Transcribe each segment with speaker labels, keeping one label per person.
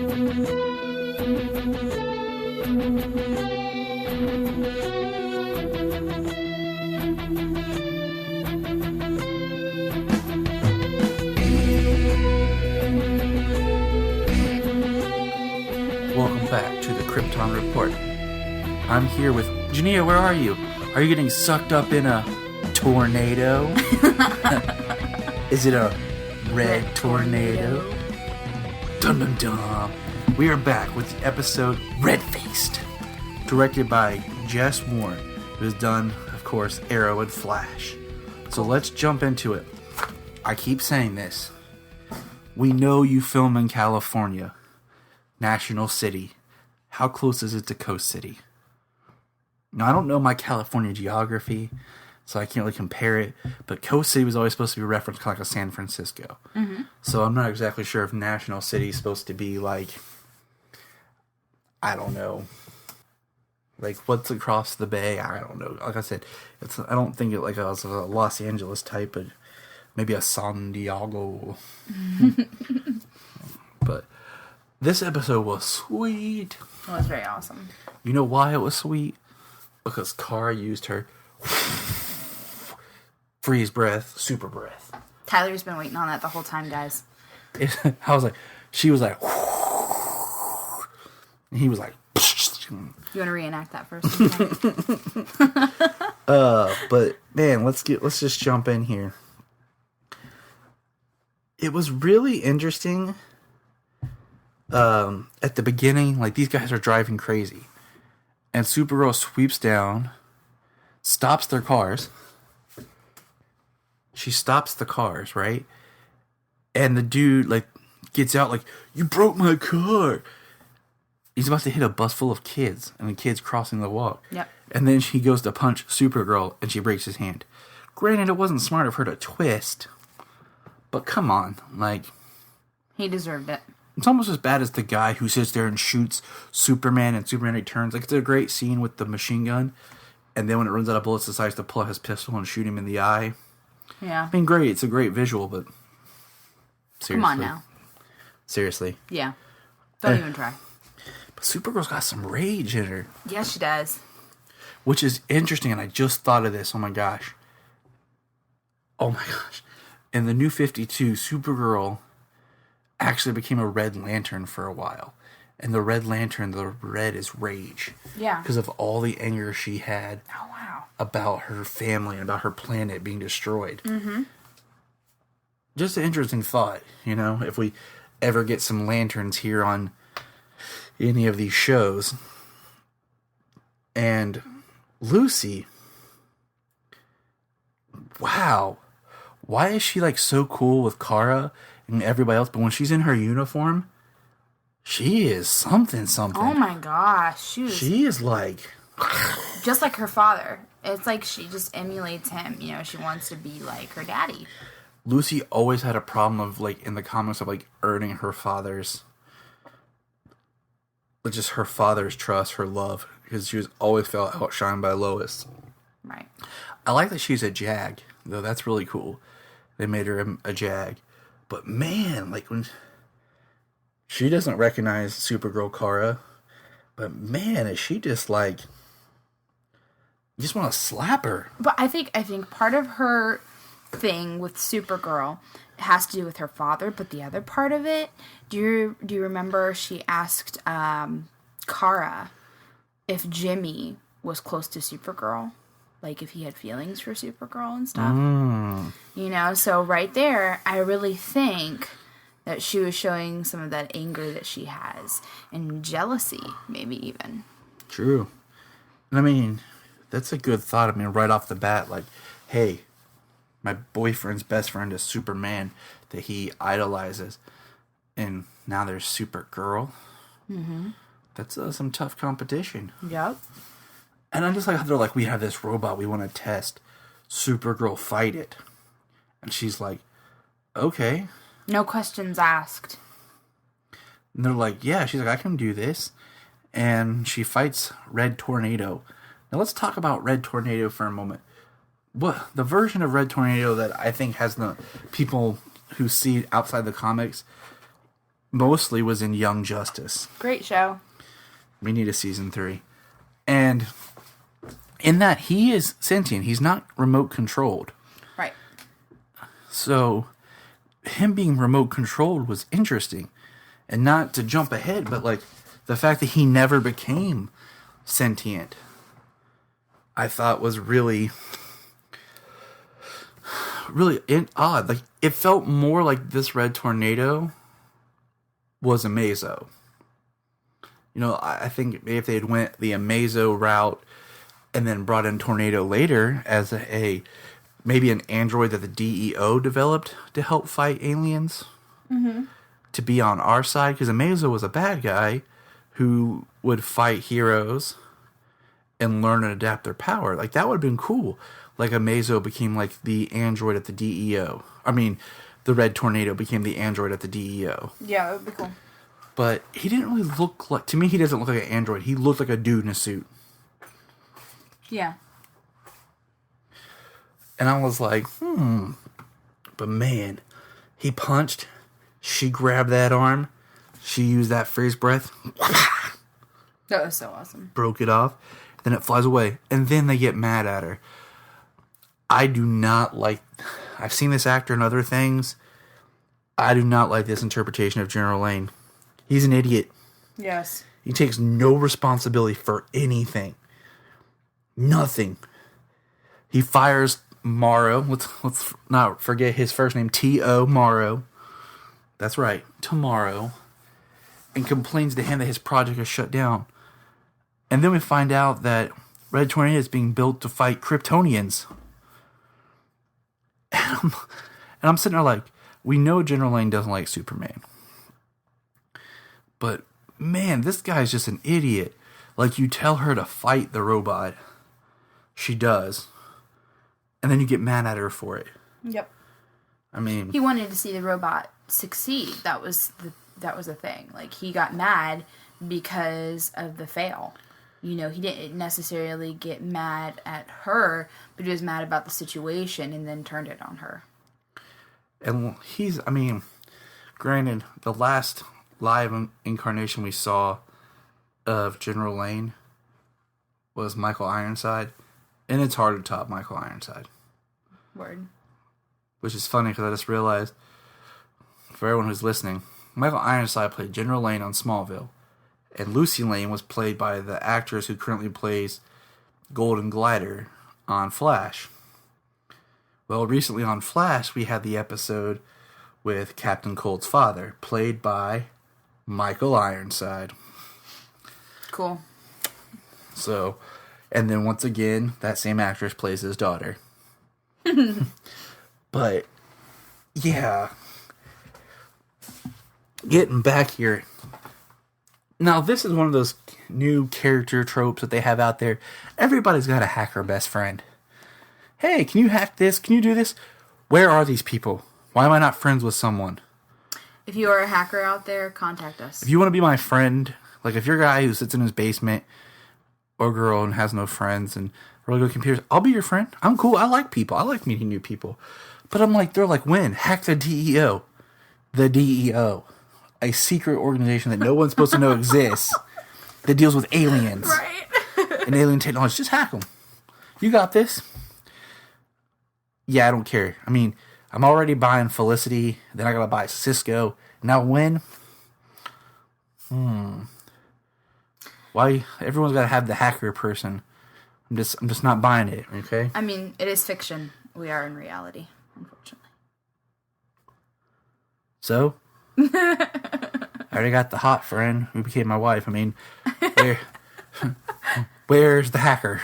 Speaker 1: Welcome back to the Kyrpton Report. I'm here with Jania. Where are you? Are you getting sucked up in a tornado? Is it a red tornado? Dun dun dun. We are back with the episode Red Faced, directed by Jess Moore, who has done, of course, Arrow and Flash. So let's jump into it. I keep saying this. We know you film in California. National City. How close is it to Coast City? Now, I don't know my California geography, so I can't really compare it, but Coast City was always supposed to be referenced kind of like a San Francisco. Mm-hmm. So I'm not exactly sure if National City is supposed to be like, I don't know, like what's across the bay? I don't know. Like I said, I don't think it like was a Los Angeles type, but maybe a San Diego. But this episode was sweet.
Speaker 2: It was very awesome.
Speaker 1: You know why it was sweet? Because Kara used her freeze breath, super breath.
Speaker 2: Tyler's been waiting on that the whole time, guys.
Speaker 1: I was like, she was like, and he was like,
Speaker 2: you want to reenact that first?
Speaker 1: but man, let's just jump in here. It was really interesting. At the beginning, like these guys are driving crazy, and Supergirl sweeps down, stops their cars. She stops the cars, right? And the dude like gets out like, "You broke my car." He's about to hit a bus full of kids, and the kids crossing the walk.
Speaker 2: Yep.
Speaker 1: And then she goes to punch Supergirl, and she breaks his hand. Granted, it wasn't smart of her to twist, but come on, like
Speaker 2: he deserved it.
Speaker 1: It's almost as bad as the guy who sits there and shoots Superman, and Superman returns. Like, it's a great scene with the machine gun, and then when it runs out of bullets, decides to pull out his pistol and shoot him in the eye.
Speaker 2: Yeah.
Speaker 1: I mean, great. It's a great visual, but seriously.
Speaker 2: Come on now.
Speaker 1: Seriously.
Speaker 2: Yeah. Don't even try.
Speaker 1: But Supergirl's got some rage in her.
Speaker 2: Yes, she does.
Speaker 1: Which is interesting, and I just thought of this. Oh my gosh. In the New 52, Supergirl actually became a Red Lantern for a while. And the Red Lantern, the red is rage.
Speaker 2: Yeah.
Speaker 1: Because of all the anger she had about her family and about her planet being destroyed. Mm-hmm. Just an interesting thought, if we ever get some lanterns here on any of these shows. And Lucy, wow. Why is she like so cool with Kara and everybody else, but when she's in her uniform, she is something.
Speaker 2: Oh my gosh.
Speaker 1: She is like...
Speaker 2: just like her father. It's like she just emulates him. She wants to be like her daddy.
Speaker 1: Lucy always had a problem of, like, in the comics of, like, earning her father's... just her father's trust, her love, because she was always felt outshined by Lois.
Speaker 2: Right.
Speaker 1: I like that she's a Jag, though. That's really cool. They made her a Jag. But man, like when she doesn't recognize Supergirl Kara, but man, is she just like, you just want to slap her.
Speaker 2: But I think part of her thing with Supergirl has to do with her father, but the other part of it, do you remember she asked Kara if Jimmy was close to Supergirl? Like, if he had feelings for Supergirl and stuff. So right there, I really think that she was showing some of that anger that she has. And jealousy, maybe even.
Speaker 1: True. I mean, that's a good thought. I mean, right off the bat, like, hey, my boyfriend's best friend is Superman that he idolizes. And now there's Supergirl. Mm-hmm. That's some tough competition.
Speaker 2: Yep.
Speaker 1: And I just like how they're like, we have this robot we want to test. Supergirl, fight it. And she's like, okay.
Speaker 2: No questions asked.
Speaker 1: And they're like, yeah. She's like, I can do this. And she fights Red Tornado. Now let's talk about Red Tornado for a moment. What the version of Red Tornado that I think has the people who see outside the comics mostly was in Young Justice.
Speaker 2: Great show.
Speaker 1: We need a season 3. And in that, he is sentient. He's not remote controlled.
Speaker 2: Right.
Speaker 1: So, him being remote controlled was interesting. And not to jump ahead, but like the fact that he never became sentient, I thought was really odd. Like, it felt more like this Red Tornado was Amazo. You know, I think if they had went the Amazo route and then brought in Tornado later as maybe an android that the DEO developed to help fight aliens, to be on our side, because Amazo was a bad guy who would fight heroes and learn and adapt their power. Like, that would have been cool. Like, Amazo became like the android at the DEO. I mean, the Red Tornado became the android at the DEO.
Speaker 2: Yeah, that would be cool.
Speaker 1: But he didn't really look like... To me, he doesn't look like an android. He looked like a dude in a suit.
Speaker 2: Yeah.
Speaker 1: And I was like, But man, he punched. She grabbed that arm. She used that freeze breath.
Speaker 2: That was so awesome.
Speaker 1: Broke it off. Then it flies away. And then they get mad at her. I do not like... I've seen this actor in other things. I do not like this interpretation of General Lane. He's an idiot.
Speaker 2: Yes.
Speaker 1: He takes no responsibility for anything. Nothing. He fires Morrow. Let's not forget his first name. T.O. Morrow. That's right. Tomorrow. And complains to him that his project is shut down. And then we find out that Red Tornado is being built to fight Kryptonians. And I'm sitting there like, we know General Lane doesn't like Superman. But, man, this guy's just an idiot. Like, you tell her to fight the robot. She does. And then you get mad at her for it.
Speaker 2: Yep.
Speaker 1: I mean...
Speaker 2: He wanted to see the robot succeed. That was the thing. Like, he got mad because of the fail. You know, he didn't necessarily get mad at her, but he was mad about the situation and then turned it on her.
Speaker 1: And granted, the last live incarnation we saw of General Lane was Michael Ironside, and it's hard to top Michael Ironside.
Speaker 2: Word.
Speaker 1: Which is funny because I just realized, for everyone who's listening, Michael Ironside played General Lane on Smallville, and Lucy Lane was played by the actress who currently plays Golden Glider on Flash. Well, recently on Flash, we had the episode with Captain Cold's father, played by Michael Ironside.
Speaker 2: Cool.
Speaker 1: So, and then once again, that same actress plays his daughter. But, yeah. Getting back here. Now, this is one of those new character tropes that they have out there. Everybody's got a hacker best friend. Hey, can you hack this? Can you do this? Where are these people? Why am I not friends with someone?
Speaker 2: If you are a hacker out there, contact us.
Speaker 1: If you want to be my friend, like if you're a guy who sits in his basement or girl and has no friends and really good computers, I'll be your friend. I'm cool. I like people. I like meeting new people. But I'm like, they're like, when? Hack the DEO. The DEO. A secret organization that no one's supposed to know exists that deals with aliens.
Speaker 2: Right.
Speaker 1: And alien technology. Just hack them. You got this. Yeah, I don't care. I mean, I'm already buying Felicity. Then I gotta buy Cisco. Now when? Why? Everyone's gotta have the hacker person. I'm just not buying it. Okay.
Speaker 2: I mean, it is fiction. We are in reality, unfortunately.
Speaker 1: So, I already got the hot friend who became my wife. I mean, where's the hacker?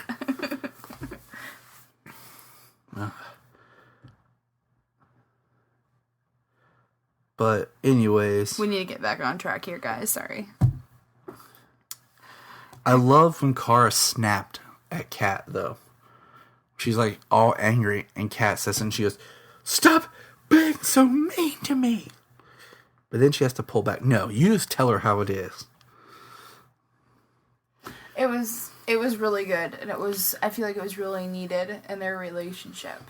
Speaker 1: But anyways,
Speaker 2: we need to get back on track here, guys. Sorry.
Speaker 1: I love when Kara snapped at Kat, though. She's like all angry, and Kat says, and she goes, "Stop being so mean to me." But then she has to pull back. No, you just tell her how it is.
Speaker 2: It was really good, and I feel like it was really needed in their relationship.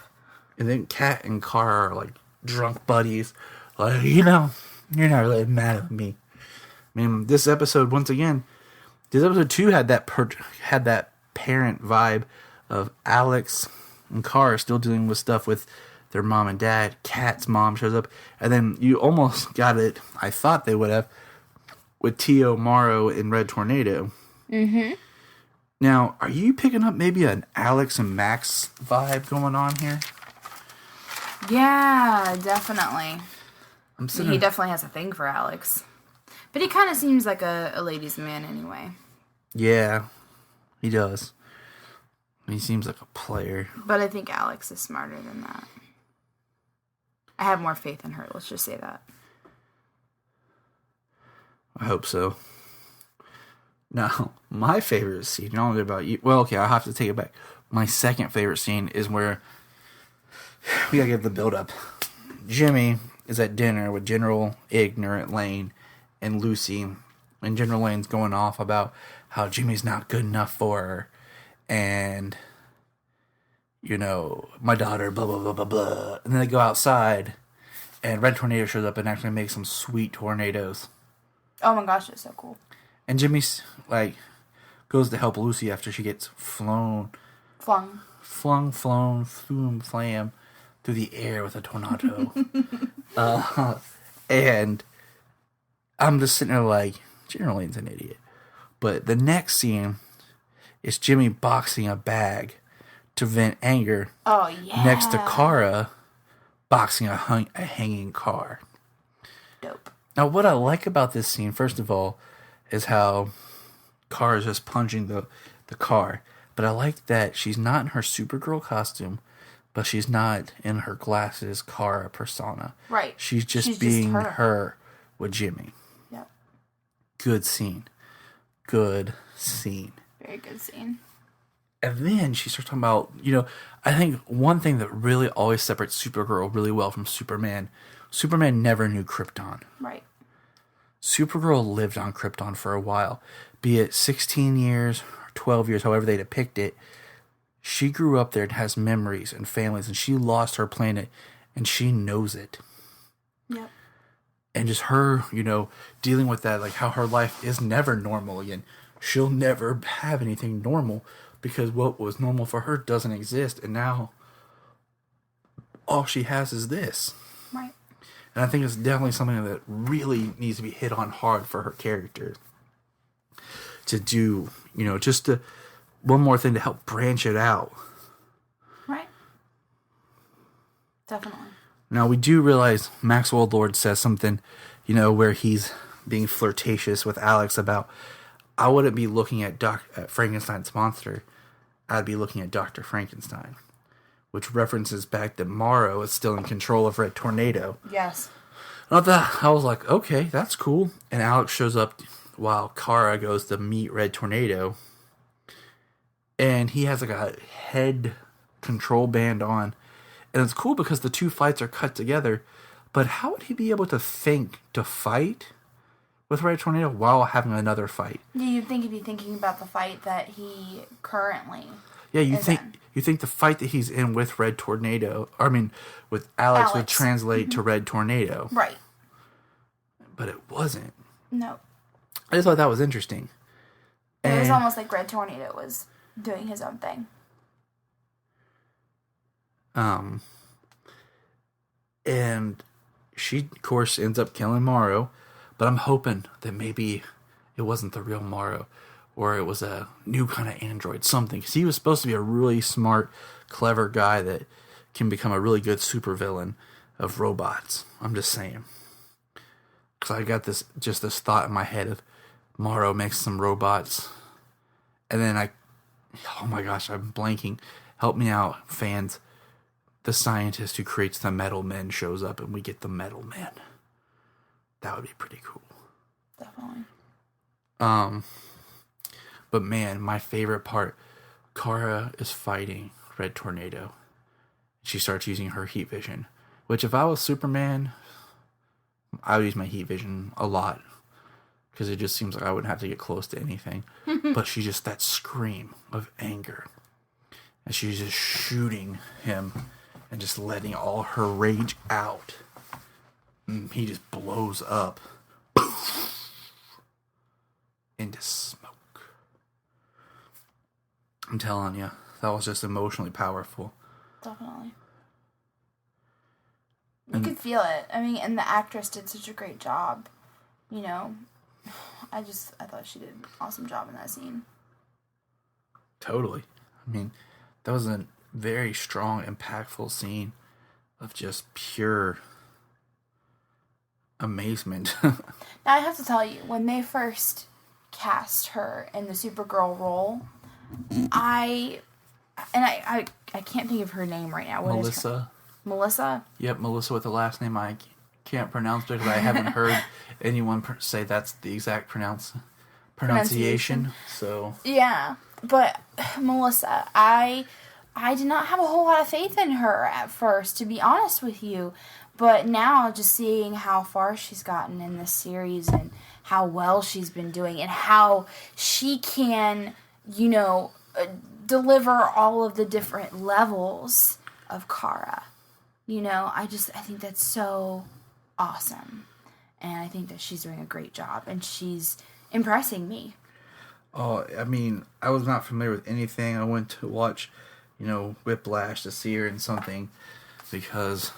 Speaker 1: And then Kat and Kara are like drunk buddies. Like, you know, You're not really mad at me. I mean, this episode, once again, this episode 2 had that parent vibe of Alex and Kara still dealing with stuff with their mom and dad. Kat's mom shows up. And then you almost got it, I thought they would have, with Tio, Morrow, and Red Tornado. Mm-hmm. Now, are you picking up maybe an Alex and Max vibe going on here?
Speaker 2: Yeah, definitely. He definitely has a thing for Alex. But he kind of seems like a ladies' man anyway.
Speaker 1: Yeah, he does. He seems like a player.
Speaker 2: But I think Alex is smarter than that. I have more faith in her, let's just say that.
Speaker 1: I hope so. Now, my favorite scene, I don't know about you. Well, okay, I'll have to take it back. My second favorite scene is where we gotta get the build up. Jimmy is at dinner with General Ignorant Lane and Lucy, and General Lane's going off about how Jimmy's not good enough for her, and, you know, my daughter, blah, blah, blah, blah, blah. And then they go outside, and Red Tornado shows up and actually makes some sweet tornadoes.
Speaker 2: Oh my gosh, it's so cool.
Speaker 1: And Jimmy's, like, goes to help Lucy after she gets flown, flam, through the air with a tornado. And I'm just sitting there like, General Lane's an idiot. But the next scene is Jimmy boxing a bag to vent anger.
Speaker 2: Oh, yeah.
Speaker 1: Next to Kara boxing a hanging car.
Speaker 2: Dope.
Speaker 1: Now, what I like about this scene, first of all, is how Kara's just punching the car. But I like that she's not in her Supergirl costume, but she's not in her glasses Kara persona.
Speaker 2: Right.
Speaker 1: She's just being her with Jimmy.
Speaker 2: Yep.
Speaker 1: Good scene. Good scene.
Speaker 2: Very good scene.
Speaker 1: And then she starts talking about, you know, I think one thing that really always separates Supergirl really well from Superman never knew Kyrpton.
Speaker 2: Right.
Speaker 1: Supergirl lived on Kyrpton for a while. Be it 16 years or 12 years, however they depict it. She grew up there and has memories and families, and she lost her planet, and she knows it.
Speaker 2: Yep.
Speaker 1: And just her, you know, dealing with that, like how her life is never normal again. She'll never have anything normal because what was normal for her doesn't exist, and now all she has is this.
Speaker 2: Right.
Speaker 1: And I think it's definitely something that really needs to be hit on hard for her character to do, you know, just to, one more thing to help branch it out.
Speaker 2: Right. Definitely.
Speaker 1: Now, we do realize Maxwell Lord says something, you know, where he's being flirtatious with Alex about, I wouldn't be looking at Frankenstein's monster. I'd be looking at Dr. Frankenstein. Which references back that Morrow is still in control of Red Tornado.
Speaker 2: Yes.
Speaker 1: Not that I was like, okay, that's cool. And Alex shows up while Kara goes to meet Red Tornado. And he has like a head control band on. And it's cool because the two fights are cut together. But how would he be able to think to fight with Red Tornado while having another fight?
Speaker 2: Yeah, you'd think he'd be thinking about the fight that he currently
Speaker 1: you think the fight that he's in with Red Tornado, with Alex would translate to Red Tornado.
Speaker 2: Right.
Speaker 1: But it wasn't.
Speaker 2: No.
Speaker 1: I just thought that was interesting.
Speaker 2: It was almost like Red Tornado was doing his own thing.
Speaker 1: And she, of course, ends up killing Morrow, but I'm hoping that maybe it wasn't the real Morrow, or it was a new kind of android, something. Because he was supposed to be a really smart, clever guy that can become a really good supervillain of robots. I'm just saying. Because I got this thought in my head of Morrow makes some robots, and then oh my gosh, I'm blanking. Help me out, fans. The scientist who creates the Metal Men shows up, and we get the Metal Men. That would be pretty cool.
Speaker 2: Definitely.
Speaker 1: But man, my favorite part, Kara is fighting Red Tornado. She starts using her heat vision, which if I was Superman, I would use my heat vision a lot, because it just seems like I wouldn't have to get close to anything. But she just, that scream of anger, and she's just shooting him and just letting all her rage out. He just blows up into smoke. I'm telling you, that was just emotionally powerful.
Speaker 2: Definitely. You could feel it. I mean, and the actress did such a great job. You know, I thought she did an awesome job in that scene.
Speaker 1: Totally. I mean, that was a very strong, impactful scene of just pure amazement.
Speaker 2: Now, I have to tell you, when they first cast her in the Supergirl role, I can't think of her name right now. What is
Speaker 1: Melissa.
Speaker 2: her? Melissa?
Speaker 1: Yep, Melissa with the last name I can't pronounce because I haven't heard anyone say that's the exact pronunciation. So
Speaker 2: yeah, but Melissa, I did not have a whole lot of faith in her at first, to be honest with you. But now, just seeing how far she's gotten in this series and how well she's been doing and how she can, deliver all of the different levels of Kara. I think that's so awesome. And I think that she's doing a great job. And she's impressing me.
Speaker 1: Oh, I mean, I was not familiar with anything. I went to watch, Whiplash to see her in something because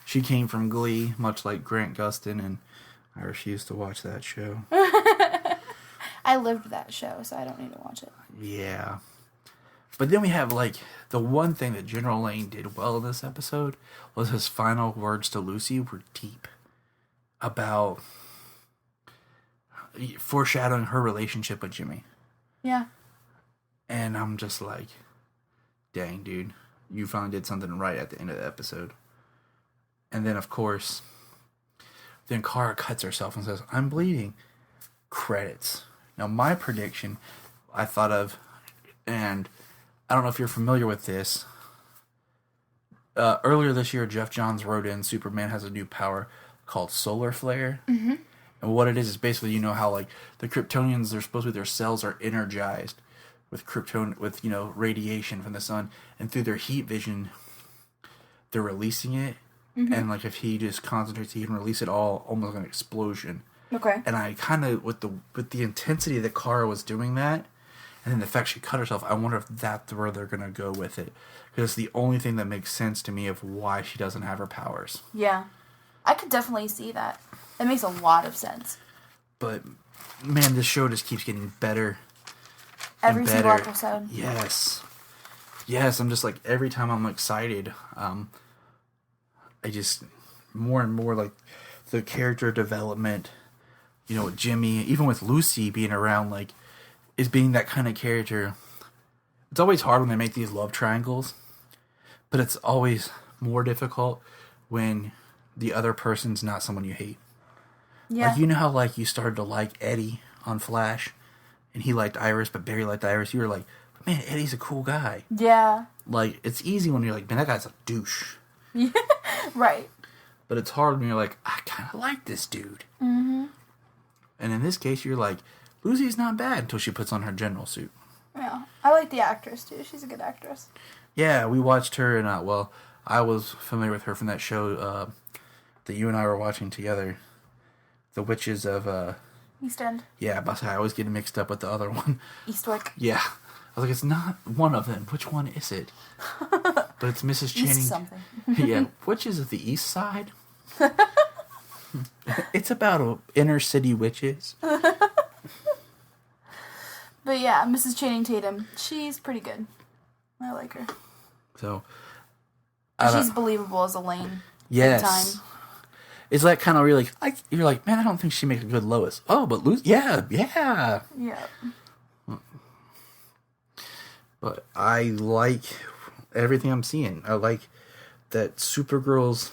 Speaker 1: she came from Glee, much like Grant Gustin, and I refused to watch that show.
Speaker 2: I lived that show, so I don't need to watch it.
Speaker 1: Yeah. But then we have, the one thing that General Lane did well in this episode was his final words to Lucy were deep about foreshadowing her relationship with Jimmy.
Speaker 2: Yeah.
Speaker 1: And I'm just like, dang, dude, you finally did something right at the end of the episode. And then, of course, then Kara cuts herself and says, I'm bleeding. Credits. Now, my prediction, I thought of, and I don't know if you're familiar with this. Earlier this year, Jeff Johns wrote in Superman has a new power called Solar Flare. Mm-hmm. And what it is basically, how, the Kryptonians, they're supposed to be, their cells are energized with radiation from the sun. And through their heat vision, they're releasing it. Mm-hmm. And, if he just concentrates, he can release it all, almost like an explosion.
Speaker 2: Okay.
Speaker 1: And I kind of, with the intensity that Kara was doing that, and then the fact she cut herself, I wonder if that's where they're going to go with it. Because it's the only thing that makes sense to me of why she doesn't have her powers.
Speaker 2: Yeah. I could definitely see that. That makes a lot of sense.
Speaker 1: But, man, this show just keeps getting better.
Speaker 2: Every single episode.
Speaker 1: Yes. Yes, I'm just every time I'm excited, I just, more and more, the character development, with Jimmy, even with Lucy being around, is being that kind of character. It's always hard when they make these love triangles, but it's always more difficult when the other person's not someone you hate.
Speaker 2: Yeah.
Speaker 1: How, you started to like Eddie on Flash, and he liked Iris, but Barry liked Iris. You were like, man, Eddie's a cool guy.
Speaker 2: Yeah.
Speaker 1: It's easy when you're like, man, that guy's a douche.
Speaker 2: Yeah. Right.
Speaker 1: But it's hard when you're like, I kind of like this dude. Mm-hmm. And in this case, you're like, Lucy's not bad until she puts on her general suit.
Speaker 2: Yeah. I like the actress, too. She's a good actress.
Speaker 1: Yeah, we watched her, and, I was familiar with her from that show that you and I were watching together. The Witches of...
Speaker 2: East End.
Speaker 1: Yeah, but I always get mixed up with the other one.
Speaker 2: Eastwick.
Speaker 1: Yeah. I was like, it's not one of them. Which one is it? But it's Mrs. Channing.
Speaker 2: East something.
Speaker 1: Yeah. Witches of the East Side? It's about inner city witches.
Speaker 2: But yeah, Mrs. Channing Tatum, she's pretty good. I like her.
Speaker 1: So,
Speaker 2: she's believable as Elaine.
Speaker 1: Yes.
Speaker 2: Time.
Speaker 1: It's kind of really you're like, man, I don't think she makes a good Lois. Oh, but yeah.
Speaker 2: Yeah.
Speaker 1: But I like everything I'm seeing. I like that Supergirl's...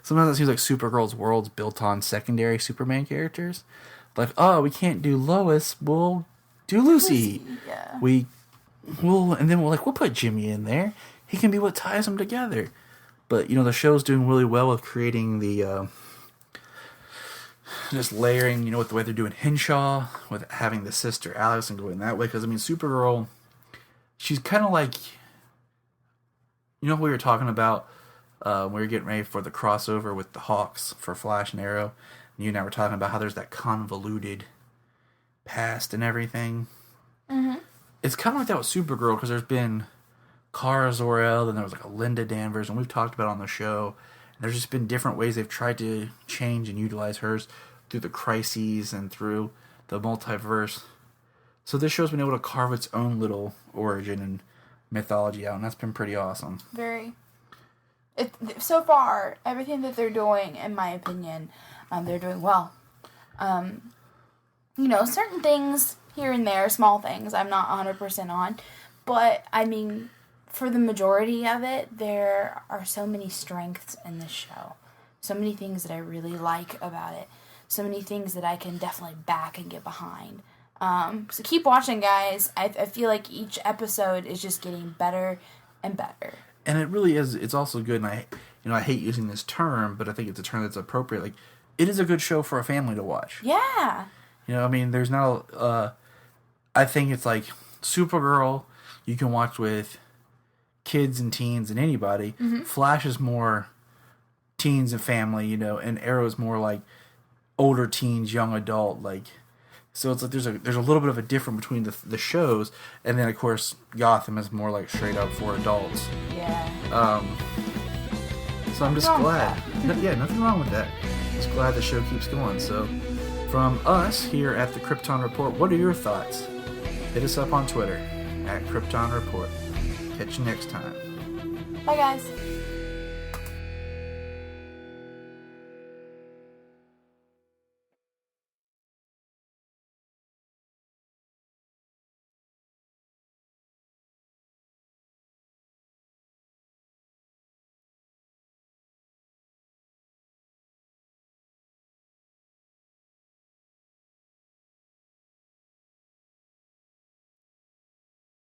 Speaker 1: Sometimes it seems like Supergirl's world's built on secondary Superman characters. We can't do Lois, we'll do Lucy.
Speaker 2: Yeah.
Speaker 1: And then we'll put Jimmy in there. He can be what ties them together. But, the show's doing really well with creating the... just layering, with the way they're doing Henshaw, with having the sister Alex and going that way. Because, Supergirl, she's kind of like... we were talking about We were getting ready for the crossover with the Hawks for Flash and Arrow. You and I were talking about how there's that convoluted past and everything. Mm-hmm. It's kind of like that with Supergirl, because there's been Kara Zor-El, then there was like a Linda Danvers, and we've talked about it on the show. And there's just been different ways they've tried to change and utilize hers through the crises and through the multiverse. So this show's been able to carve its own little origin and mythology out, and that's been pretty awesome.
Speaker 2: Very. So far, everything that they're doing, in my opinion, they're doing well. Certain things here and there, small things, I'm not 100% on. But, I mean, for the majority of it, there are so many strengths in this show. So many things that I really like about it. So many things that I can definitely back and get behind. So keep watching, guys. I feel like each episode is just getting better and better.
Speaker 1: And it really is. It's also good, and I hate using this term, but I think it's a term that's appropriate. Like, it is a good show for a family to watch.
Speaker 2: Yeah.
Speaker 1: There's not I think it's like Supergirl, you can watch with kids and teens and anybody. Mm-hmm. Flash is more teens and family, and Arrow is more like older teens, young adult, like. So it's like there's a little bit of a difference between the shows, and then of course Gotham is more like straight up for adults.
Speaker 2: Yeah.
Speaker 1: So I'm just glad. Yeah, nothing wrong with that. Just glad the show keeps going. So from us here at the Kyrpton Report, what are your thoughts? Hit us up on Twitter at Kyrpton Report. Catch you next time.
Speaker 2: Bye, guys.